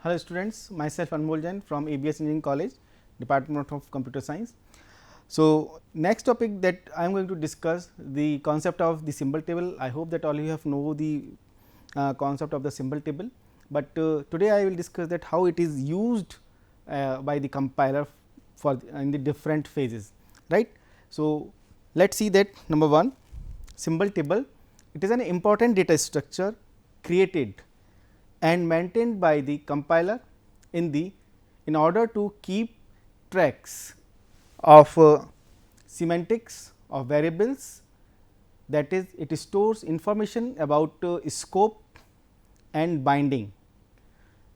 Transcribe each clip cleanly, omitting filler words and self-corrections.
Hello students, myself Anmol Jain from ABS Engineering College, Department of Computer Science. So, next topic that I am going to discuss the concept of the symbol table. I hope that all you have know the concept of the symbol table, but today I will discuss that how it is used by the compiler for in the different phases, right. So, let us see that number 1 symbol table, it is an important data structure created and maintained by the compiler in order to keep tracks of semantics of variables, that is it stores information about scope and binding,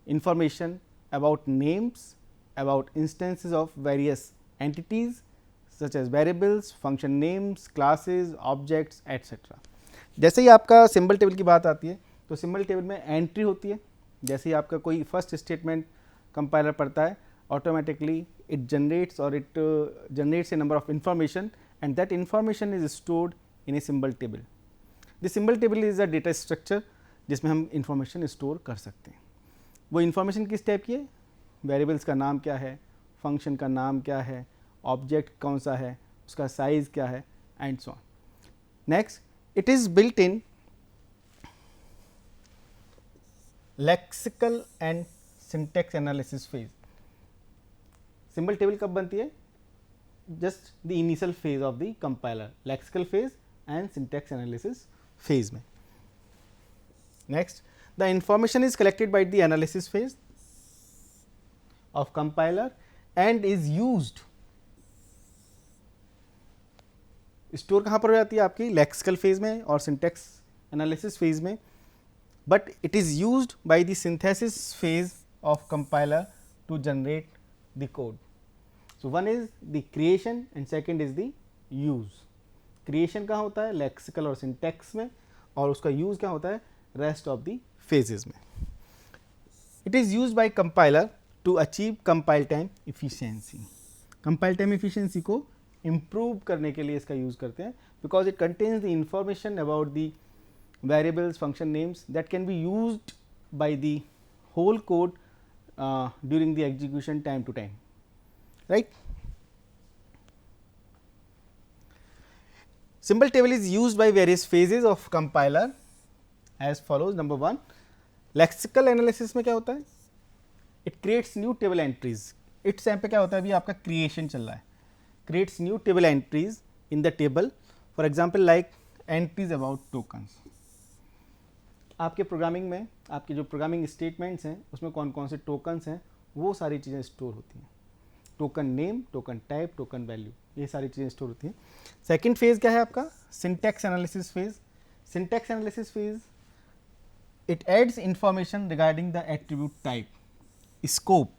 information about names, about instances of various entities such as variables, function names, classes, objects etc. जैसे ही आपका symbol table की बात आती है तो symbol table में entry होती है, जैसे ही आपका कोई फर्स्ट स्टेटमेंट कंपाइलर पढ़ता है ऑटोमेटिकली इट जनरेट्स और it generates A number of information and that information is stored in a symbol table. This symbol table is a data structure जिसमें हम इंफॉर्मेशन स्टोर कर सकते हैं. वो इंफॉर्मेशन किस टाइप की है, वेरिएबल्स का नाम क्या है, फंक्शन का नाम क्या है, ऑब्जेक्ट कौन सा है, उसका साइज क्या है and so on. Next, it is built in lexical and syntax analysis phase. Symbol table कब बनती है, just the initial phase of the compiler, lexical phase and syntax analysis phase में. Next, the information is collected by the analysis phase of compiler and is used. Store कहाँ पर हो जाती है आपकी, लेक्सिकल फेज में और सिंटैक्स एनालिसिस फेज में, but it is used by the synthesis phase of compiler to generate the code. So, one is the creation and second is the use. Creation कहाँ होता है, lexical और syntax में, और उसका use क्या होता है, rest of the phases में. It is used by compiler to achieve compile time efficiency. Compile time efficiency को improve करने के लिए इसका use करते हैं, because it contains the information about the variables, function names that can be used by the whole code during the execution time to time, right. Symbol table is used by various phases of compiler as follows. Number 1, lexical analysis में क्या होता है, it creates new table entries. इस time पे क्या होता है, अभी आपका creation चल रहा है, creates new table entries in the table, for example like entries about tokens. आपके प्रोग्रामिंग में आपके जो प्रोग्रामिंग स्टेटमेंट्स हैं उसमें कौन कौन से टोकन्स हैं वो सारी चीज़ें स्टोर होती हैं. Token name, token type, token value, ये सारी चीज़ें स्टोर होती हैं. सेकंड फेज़ क्या है आपका, syntax analysis phase. Syntax analysis phase it adds information regarding the attribute type, scope,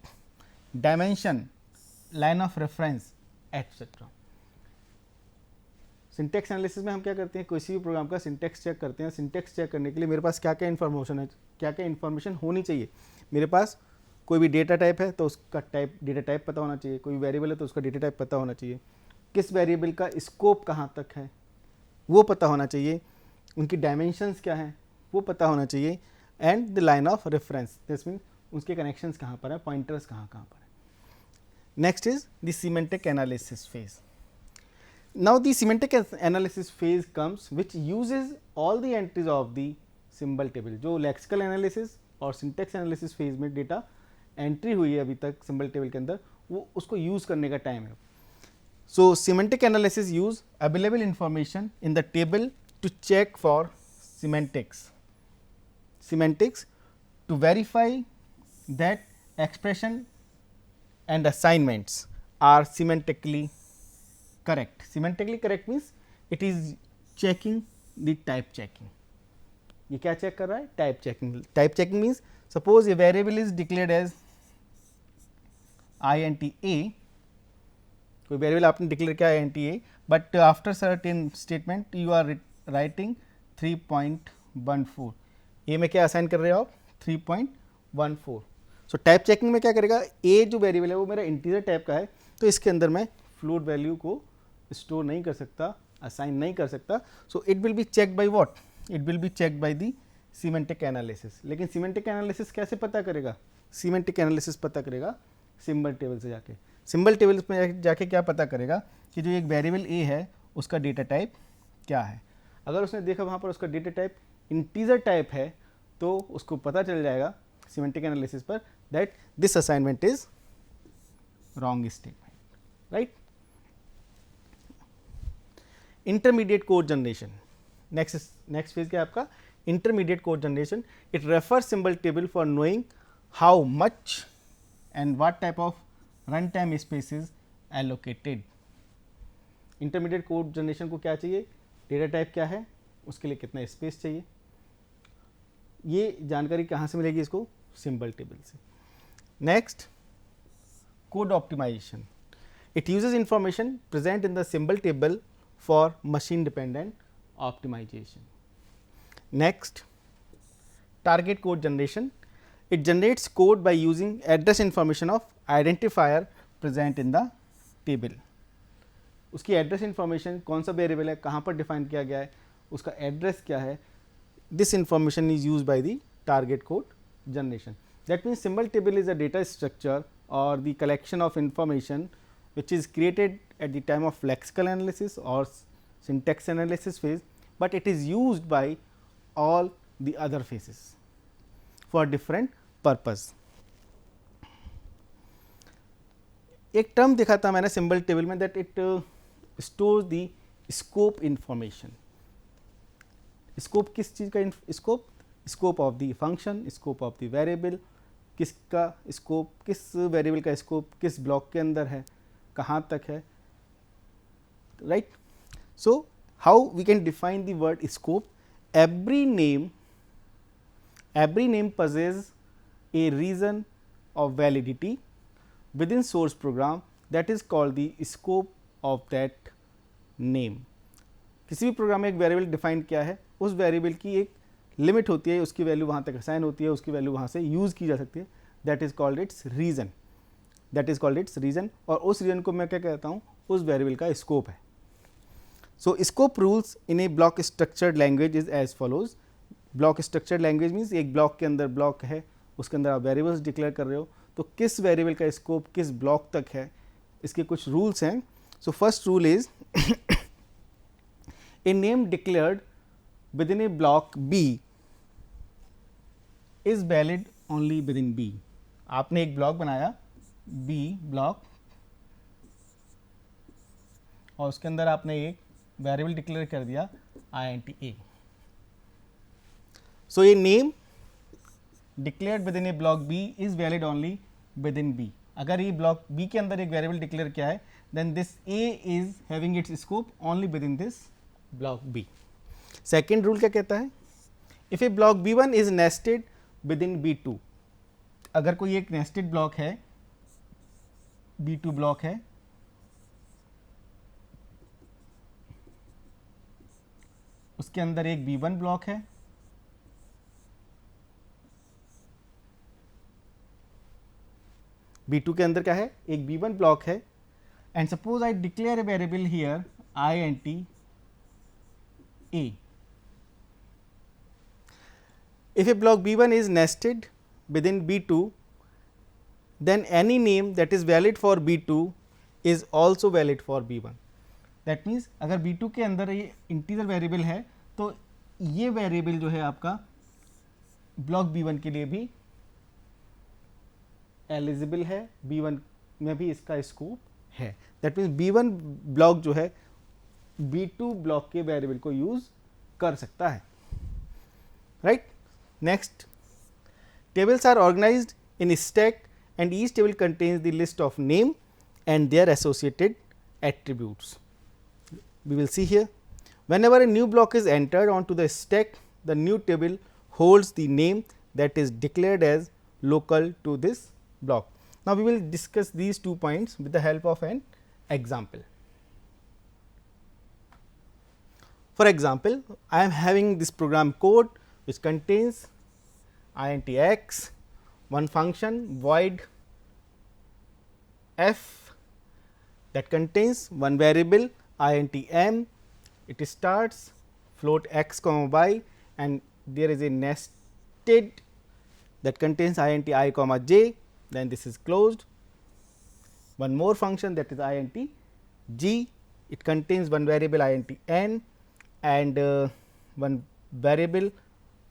dimension, line of reference etcetera. Syntax analysis में हम क्या करते हैं, किसी भी प्रोग्राम का सिंटैक्स चेक करते हैं. सिंटैक्स चेक करने के लिए मेरे पास क्या क्या इन्फॉर्मेशन है, क्या क्या इन्फॉर्मेशन होनी चाहिए. मेरे पास कोई भी डेटा टाइप है तो उसका टाइप, डेटा टाइप पता होना चाहिए. कोई वेरिएबल है तो उसका डेटा टाइप पता होना चाहिए. किस वेरिएबल का स्कोप कहाँ तक है वो पता होना चाहिए. उनकी डायमेंशंस क्या हैं वो पता होना चाहिए. And the line of reference, this mean उसके कनेक्शंस कहाँ पर है, पॉइंटर्स कहाँ कहाँ पर है. Next is the semantic analysis phase. Now, the semantic analysis phase comes which uses all the entries of the symbol table. जो lexical analysis और syntax analysis phase में डेटा एंट्री हुई है अभी तक symbol table के अंदर, वो उसको यूज़ करने का टाइम है. So, semantic analysis use available information in the table to check for semantics to verify that expression and assignments are semantically correct. Semantically correct means it is checking the type checking. ये क्या check कर रहा है, type checking. Type checking means suppose a variable is declared as int a, कोई variable आपने declare किया int a, but after certain statement you are writing 3.14. A में क्या असाइन कर रहे हो आप, 3.14. सो टाइप चेकिंग में क्या करेगा, ए जो वेरिएबल है वो मेरा इंटीजर टाइप का है तो इसके अंदर मैं फ्लोट वैल्यू को स्टोर नहीं कर सकता, असाइन नहीं कर सकता. So it will be check by what, it will be check by the semantic analysis. लेकिन सीमेंटिक एनालिसिस कैसे पता करेगा? सीमेंटिक एनालिसिस पता करेगा सिंबल टेबल से जाके। सिंबल टेबल में जाके क्या पता करेगा कि जो एक वेरिएबल ए है उसका डेटा टाइप क्या है। अगर उसने देखा वहाँ पर उसका डेटा टाइप इंटीजर टाइप है तो उसको पता चल जाएगा सीमेंटिक एनालिसिस पर that this assignment is wrong statement, right. Intermediate code generation, next phase क्या है आपका? Intermediate code generation. It refers symbol table for knowing how much and what type of run time space is allocated. Intermediate code generation को क्या चाहिए? Data type क्या है, उसके लिए कितना स्पेस चाहिए, ये जानकारी कहाँ से मिलेगी इसको? सिंबल टेबल से। Next, code optimisation. It uses information present in the symbol table for machine dependent optimisation. Next, target code generation. It generates code by using address information of identifier present in the table. उसकी address information, कौन सा variable है, कहाँ पर define किया गया है, उसका एड्रेस क्या है, this information is use by the target code generation. That means symbol table is a data structure or the collection of information which is created at the time of lexical analysis or syntax analysis phase, but it is used by all the other phases for different purpose. एक term देखा था मैंने symbol table में that it store the scope information. Scope किस चीज़ का? Scope, scope of the function, scope of the variable, किसका scope, किस वेरिएबल का स्कोप किस ब्लॉक के अंदर है, कहाँ तक है, right. So how we can define the word scope? Every name possesses a region of validity within source program that is called the scope of that name. किसी भी प्रोग्राम में एक वेरिएबल डिफाइन किया है, उस वेरिएबल की एक limit होती है, उसकी वैल्यू वहाँ तक असाइन होती है, उसकी वैल्यू वहाँ से यूज़ की जा सकती है, that is called its region, that is called its region. और उस रीजन को मैं क्या कहता हूँ? उस वेरिएबल का स्कोप है। So scope rules in a block structured language is as follows. Block structured language means एक ब्लॉक के अंदर ब्लॉक है, उसके अंदर आप वेरिएबल्स डिक्लेयर कर रहे हो, तो किस वेरिएबल का स्कोप किस ब्लॉक तक है, इसके कुछ रूल्स हैं। So first rule is a name declared within a block B is valid only within B. आपने एक ब्लॉक बनाया बी ब्लॉक और उसके अंदर आपने एक वेरिएबल डिक्लेयर कर दिया int a। सो ये name declared within a block B is valid only within B. अगर ये ब्लॉक बी के अंदर एक वेरिएबल डिक्लेयर किया है then this a is having its scope only within this block B. Second rule क्या कहता है? If a block b1 is nested within b2, अगर कोई एक नेस्टेड ब्लॉक है, b2 ब्लॉक है, उसके अंदर एक b1 ब्लॉक है, b2 के अंदर क्या है? एक b1 ब्लॉक है, and suppose I declare a variable here int a. If a block b1 is nested within b2, then any name that is valid for b2 is also valid for b1. That means अगर b2 के अंदर ये integer variable है तो ये variable जो है आपका ब्लॉक b1 के लिए भी एलिजिबल है, b1 में भी इसका स्कोप है। दैट मीन्स b1 ब्लॉक जो है b2 ब्लॉक के वेरिएबल को यूज कर सकता है, right. Next, tables are organised in stack and each table contains the list of name and their associated attributes. We will see here, whenever a new block is entered onto the stack, the new table holds the name that is declared as local to this block. Now, we will discuss these 2 points with the help of an example. For example, I am having this program code which contains int x, one function void f that contains one variable int m. It starts float x comma y and there is a nested that contains int I comma j, then this is closed. One more function that is int g, it contains one variable int n and one variable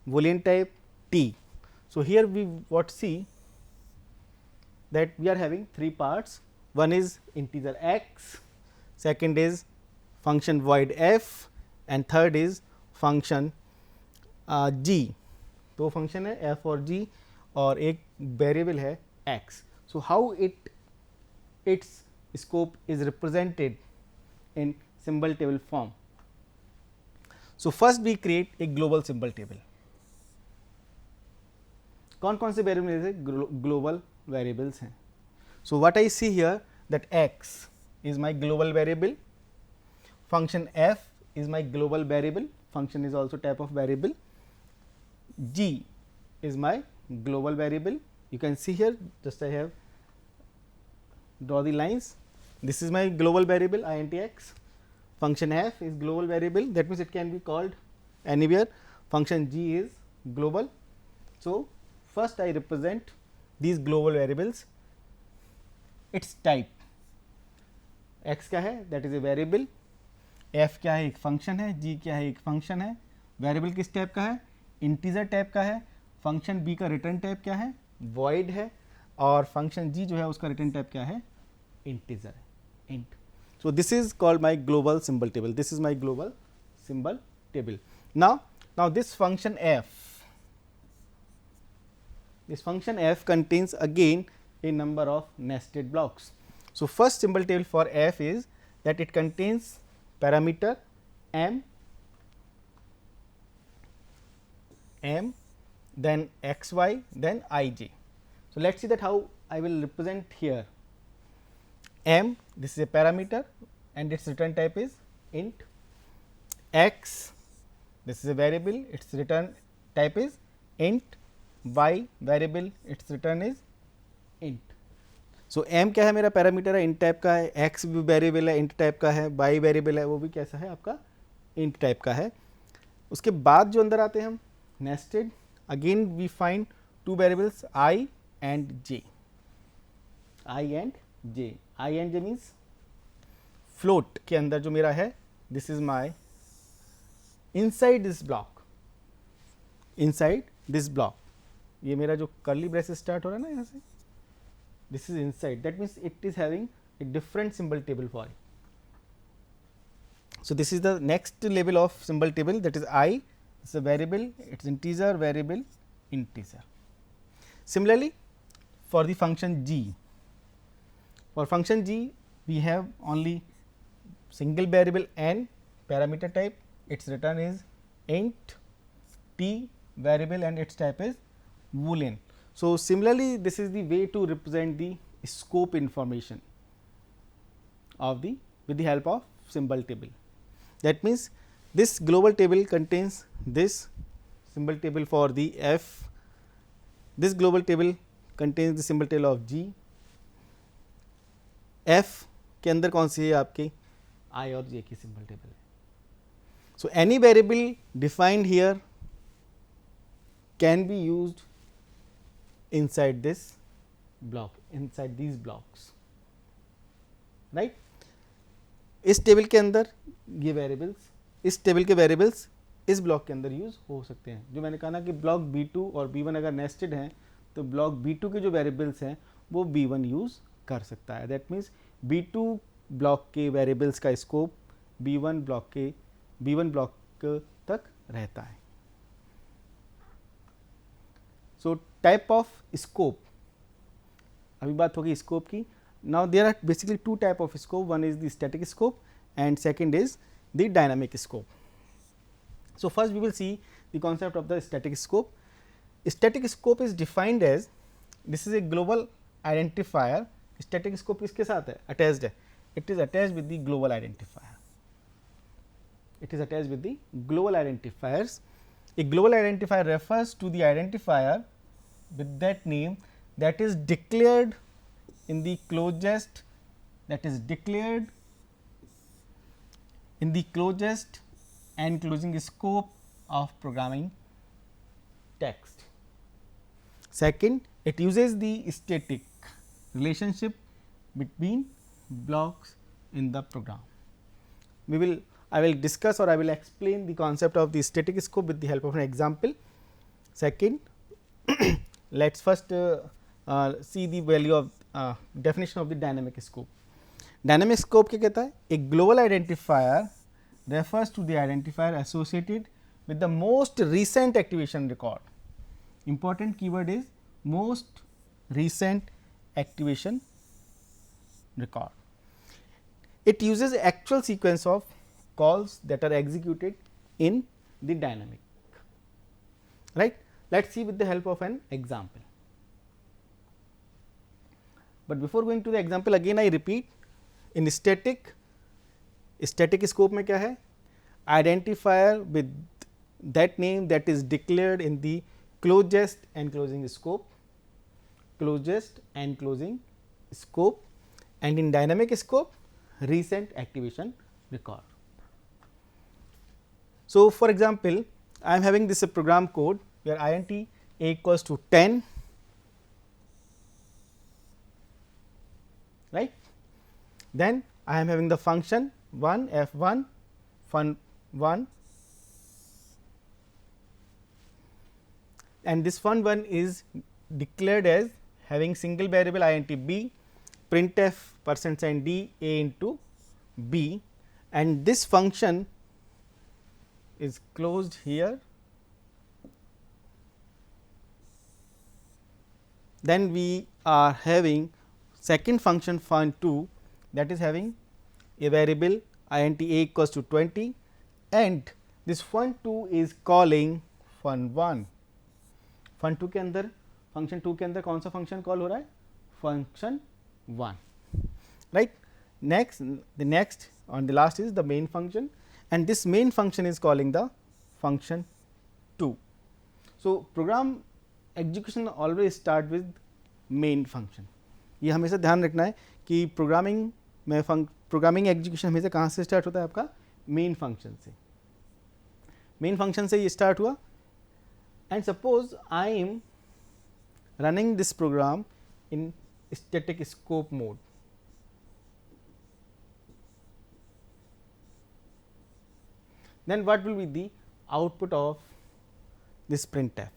boolean type t. So, here we what see that we are having three parts, one is integer x, second is function void f and third is function g. दो function है f और g और एक variable है x. So, how its scope is represented in symbol table form. So, first we create a global symbol table. कौन कौन से variable है? ग्लोबल वेरिएबल्स हैं. So, what I see here that x is my global variable, function f is my global variable, function is also type of variable, g is my global variable. You can see here, just I have draw the lines. This is my global variable int x, function f is global variable, that means it can be called anywhere, function g is global. So, first I represent these global variables, its type, x क्या है, that is a variable, f क्या है, एक function है, g क्या है, एक function है, वेरिएबल किस टाइप का है, इंटीजर टाइप का है, फंक्शन b का रिटर्न टाइप क्या है, void है, और फंक्शन g जो है उसका रिटर्न टाइप क्या है, इंटीजर है, int. So, this is called my global symbol table, this is my global symbol table. Now this function f contains again a number of nested blocks. So, first symbol table for f is that it contains parameter m, then x y, then I j. So, let us see that how I will represent here. M, this is a parameter and its return type is int. X, this is a variable, its return type is int. Y variable, its return is int. So, m क्या है, मेरा parameter है, int type का है, x भी variable है, int type का है, y वेरिएबल है, वो भी कैसा है आपका int टाइप का है. उसके बाद जो अंदर आते हैं हम nested, again we find two variables I and j. I and j means float के अंदर जो मेरा है, this is my inside this block, ये मेरा जो कर्ली ब्रेसेस स्टार्ट हो रहा है ना यहाँ से, this is inside, that means it is having a different symbol table for it. So, this is the next level of symbol table, that is I, it's a variable, it's integer, variable, integer. Similarly, for the function g, we have only single variable n, parameter type, its return is int, t variable and its type is boolean. So, similarly, this is the way to represent the scope information of with the help of symbol table. That means, this global table contains this symbol table for the f, this global table contains the symbol table of g, f के अंदर कौन सी है आपकी I और j की symbol table है. So, any variable defined here can be used inside this block, inside these blocks, right. इस table के अंदर ये वेरिएबल्स, इस टेबल के वेरिएबल्स इस ब्लॉक के अंदर यूज हो सकते हैं. जो मैंने कहा ना कि ब्लॉक B2 और B1 अगर नेस्टेड हैं तो ब्लॉक B2 के जो वेरिएबल्स हैं वो B1 यूज कर सकता है. दैट मीन्स B2 ब्लॉक के वेरिएबल्स का स्कोप B1 ब्लॉक तक रहता है. सो टाइप ऑफ स्कोप, अभी बात होगी स्कोप की. Now there are basically two type of scope, one is the static scope and second is the dynamic scope. So, first we will see the concept of the static scope. Static scope is defined as, this is a global identifier. Static scope किसके साथ है, attached है, it is attached with the global identifier, it is attached with the global identifiers. A global identifier refers to the identifier with that name that is declared in the closest, and closing scope of programming text. Second, it uses the static relationship between blocks in the program. I will discuss or I will explain the concept of the static scope with the help of an example. Second, let us first see the value of definition of the dynamic scope. Dynamic scope क्या कहता है? A global identifier refers to the identifier associated with the most recent activation record. Important keyword is most recent activation record. It uses actual sequence of calls that are executed in the dynamic, right. Let us see with the help of an example. But before going to the example, again I repeat, in static scope में क्या है? Identifier with that name that is declared in the closest and closing scope, and in dynamic scope recent activation record. So, for example, I am having this program code where int a equals to 10, right. Then I am having the function 1 f1 fun1, and this fun1 is declared as having single variable int b, printf %d a into b, and this function is closed here. Then we are having second function fun2 that is having a variable int a equals to 20, and this fun2 is calling fun1. fun2 के अंदर function 2 के अंदर कौन सा function call हो रहा है? function 1, right. Next, the next on the last is the main function, and this main function is calling the function 2. So, program execution always start with main function. ये हमेशा ध्यान रखना है कि प्रोग्रामिंग में प्रोग्रामिंग एग्जीक्यूशन हमेशा कहाँ से स्टार्ट होता है? आपका मेन फंक्शन से. मेन फंक्शन से ये स्टार्ट हुआ, and suppose I am running this program in static scope mode. Then what will be the output of this printf?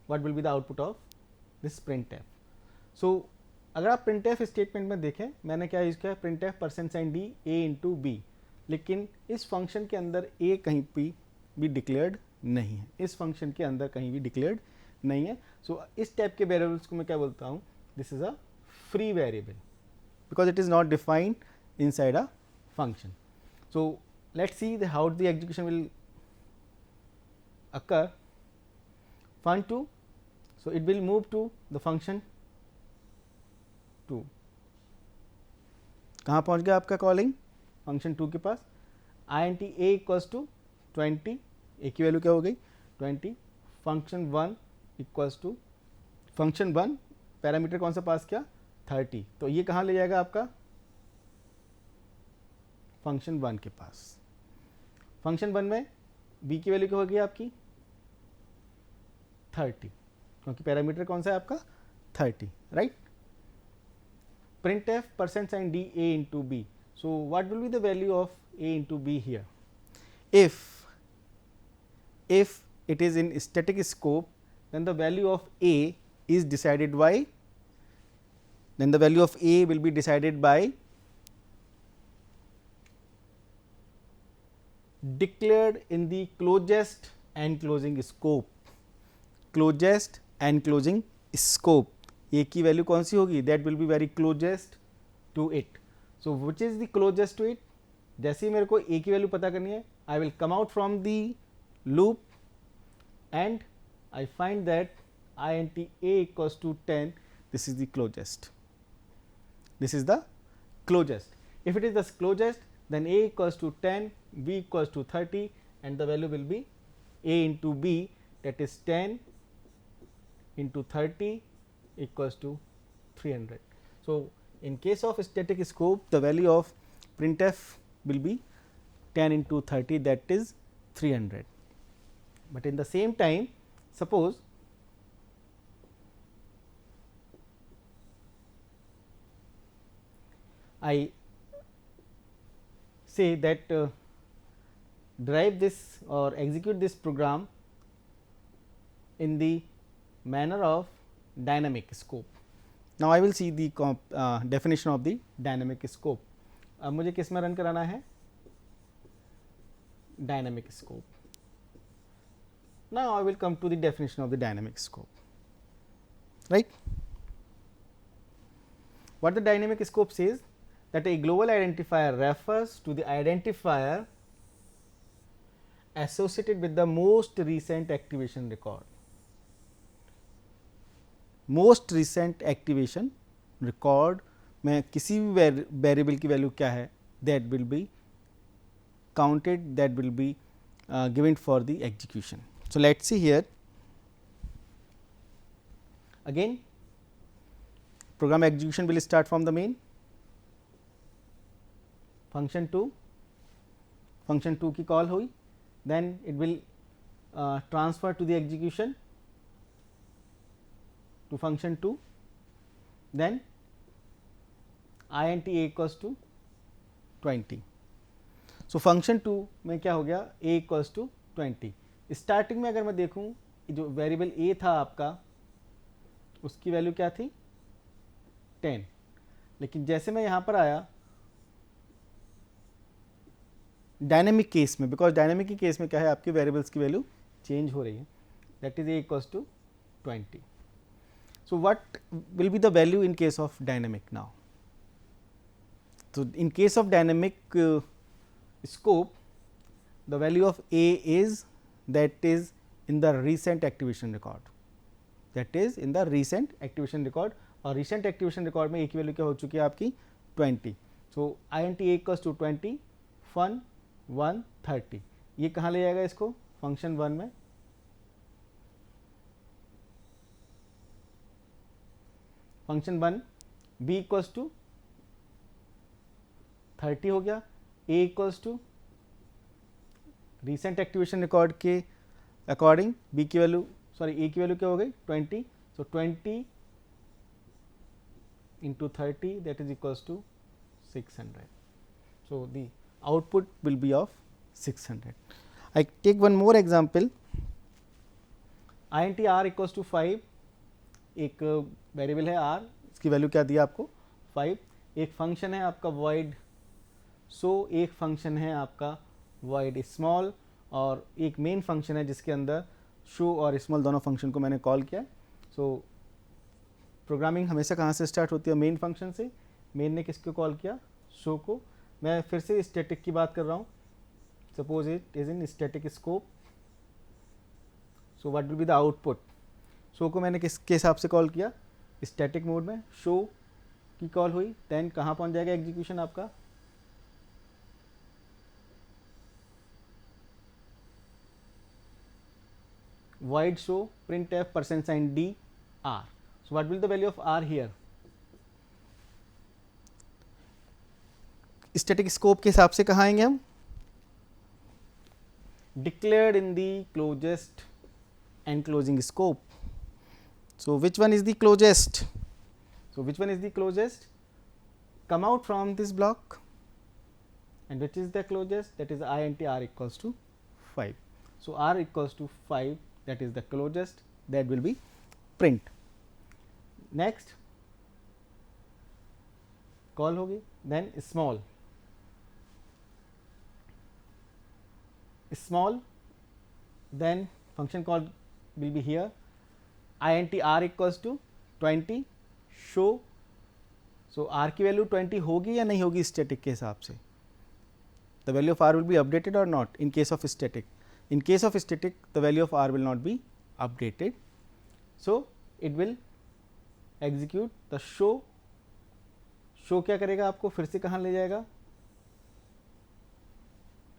What will be the output of this printf? So, अगर आप printf statement में देखें, मैंने क्या use किया? printf %d a into b, लेकिन इस function के अंदर a कहीं भी डिक्लेयर्ड नहीं है, इस फंक्शन के अंदर कहीं भी डिक्लेयर्ड नहीं है. सो इस टाइप के वेरिएबल्स को मैं क्या बोलता हूँ? This is a free variable because it is not defined inside a function. So, let us see how the execution will occur. Fun2, so it will move to the function 2. कहाँ पहुँच गया आपका calling? Function 2 के पास. int a equals to 20, a की value क्या हो गई? 20. Function 1 equals to function 1 parameter कौन सा पास किया? 30. तो ये कहाँ ले जाएगा आपका? फंक्शन 1 के पास. फंक्शन 1 में b की वैल्यू क्या होगी आपकी? 30, क्योंकि पैरामीटर कौन सा है आपका? 30, right. printf %d a into b. So, what will be the value of a into b here? If it is in static scope, then the value of a is decided by, then the value of a will be decided by declared in the closest and closing scope. closest and closing scope, a की value कौन सी होगी? That will be very closest to it. So, which is the closest to it? जैसे ही मेरे को a की value पता करनी है, I will come out from the loop and I find that int a equals to 10. This is the closest. This is the closest. If it is the closest, then a equals to 10, b equals to 30, and the value will be a into b, that is 10 into 30 equals to 300. So, in case of static scope, the value of printf will be 10 into 30, that is 300. but in the same time suppose I say that drive this or execute this program in the manner of dynamic scope. Now, I will see the definition of the dynamic scope. अब मुझे किस में run कराना है? Dynamic scope. Now, I will come to the definition of the dynamic scope, right. What the dynamic scope says, that a global identifier refers to the identifier associated with the most recent activation record. Most recent activation record में किसी भी variable की value क्या है, that will be counted, that will be given for the execution. So, let us see here again program execution will start from the main function 2 की call हुई, then it will transfer to the execution to function 2, then int a equals to 20. So, function 2 में क्या हो गया, a equals to 20. Starting में अगर मैं देखूं जो वेरिएबल a था आपका उसकी वैल्यू क्या थी 10, लेकिन जैसे मैं यहाँ पर आया डायनेमिक केस में, बिकॉज डायनेमिक के केस में क्या है आपके वेरिएबल्स की वैल्यू चेंज हो रही है, that is a equals to 20. So what will be the value in case of dynamic now. तो in case of dynamic scope the value of a is that is in the recent activation record, that is in the recent activation record, और recent activation record में a की value क्या हो चुकी है आपकी 20. so int a equals to 20 fun 130. ये कहाँ ले जाएगा इसको फंक्शन 1 में, फंक्शन 1 b इक्वल्स टू 30 हो गया, a equals to recent activation record के अकॉर्डिंग बी की वैल्यू सॉरी ए की वैल्यू क्या हो गई 20. So 20 into 30 that is equals to 600. So the output will be of 600. I take one more example. int r equals to 5, एक variable है r, इसकी value क्या दी आपको 5. एक फंक्शन है आपका void so, एक फंक्शन है आपका void स्मॉल, और एक मेन फंक्शन है जिसके अंदर शो और स्मॉल दोनों फंक्शन को मैंने कॉल किया. सो प्रोग्रामिंग हमेशा कहाँ से स्टार्ट होती है, मेन फंक्शन से. मेन ने किसको कॉल किया, शो को. मैं फिर से स्टैटिक की बात कर रहा हूँ, suppose it is in static scope. So what will be the output. Show को मैंने किसके हिसाब से कॉल किया, स्टैटिक मोड में शो की कॉल हुई, देन कहाँ पहुँच जाएगा एग्जीक्यूशन आपका void show printf %d r. So, what will the value of r here? Static scope के हिसाब से कहाँ आएंगे हम, declared in the closest enclosing scope. So, which one is the closest? So, which one is the closest? Come out from this block, and which is the closest, that is int r equals to 5. So, r equals to 5, that is the closest, that will be print. Next call होगी, then small, then function call will be here, int r equals to 20 show. So, r की value 20 होगी या नहीं होगी static के हिसाब से, the value of r will be updated or not in case of static. In case of static the value of r will not be updated. So, it will execute the show. Show क्या करेगा, आपको फिर से कहाँ ले जाएगा,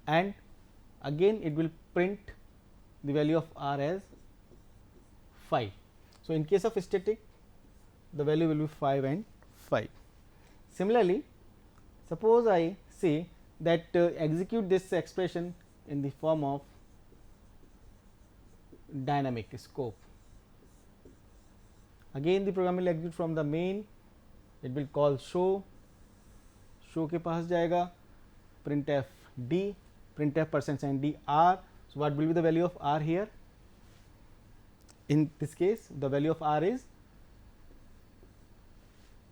and again it will print the value of r as 5. So, in case of static the value will be 5 and 5. Similarly, suppose I say that execute this expression in the form of dynamic scope. Again the program will execute from the main, it will call show, show के पास जाएगा printf d, printf %d r. So what will be the value of r here? In this case the value of r is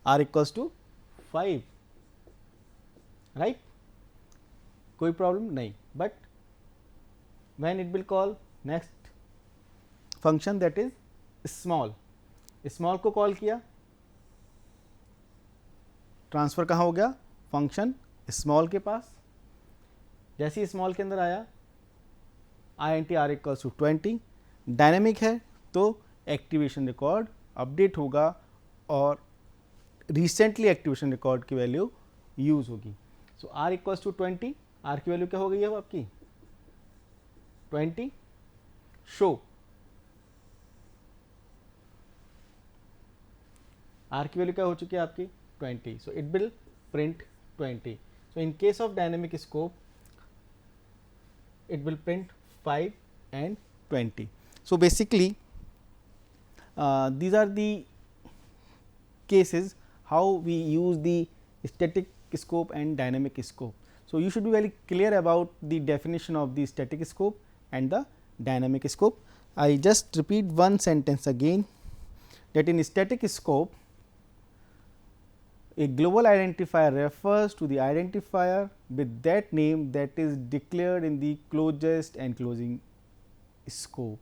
r equals to 5, right? कोई problem नहीं, but when it will call next function that is small, small को call किया, transfer कहाँ हो गया, function small के पास. जैसे ही small के अंदर आया int r equals to 20, dynamic है तो एक्टिवेशन रिकॉर्ड अपडेट होगा और रिसेंटली एक्टिवेशन रिकॉर्ड की वैल्यू यूज़ होगी. So r equals to 20, r की वैल्यू क्या हो गई है आपकी 20. शो r की वैल्यू क्या हो चुकी है आपकी 20. सो it will print 20. So in case of dynamic scope it will print 5 and 20. So basically these are the cases how we use the static scope and dynamic scope. So you should be very clear about the definition of the static scope and the dynamic scope. I just repeat one sentence again, that in static scope a global identifier refers to the identifier with that name that is declared in the closest and closing scope,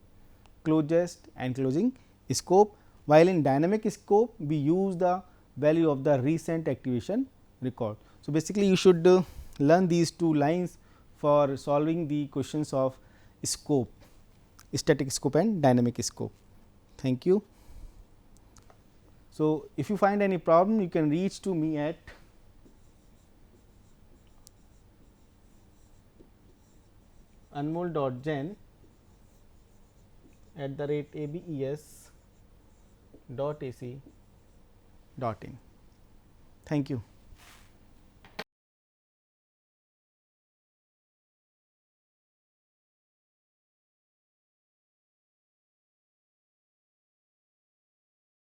while in dynamic scope we use the value of the recent activation record. So basically you should learn these two lines for solving the questions of scope, static scope and dynamic scope. Thank you. So if you find any problem, you can reach to me at anmol.jain@abes.ac.in. Thank you.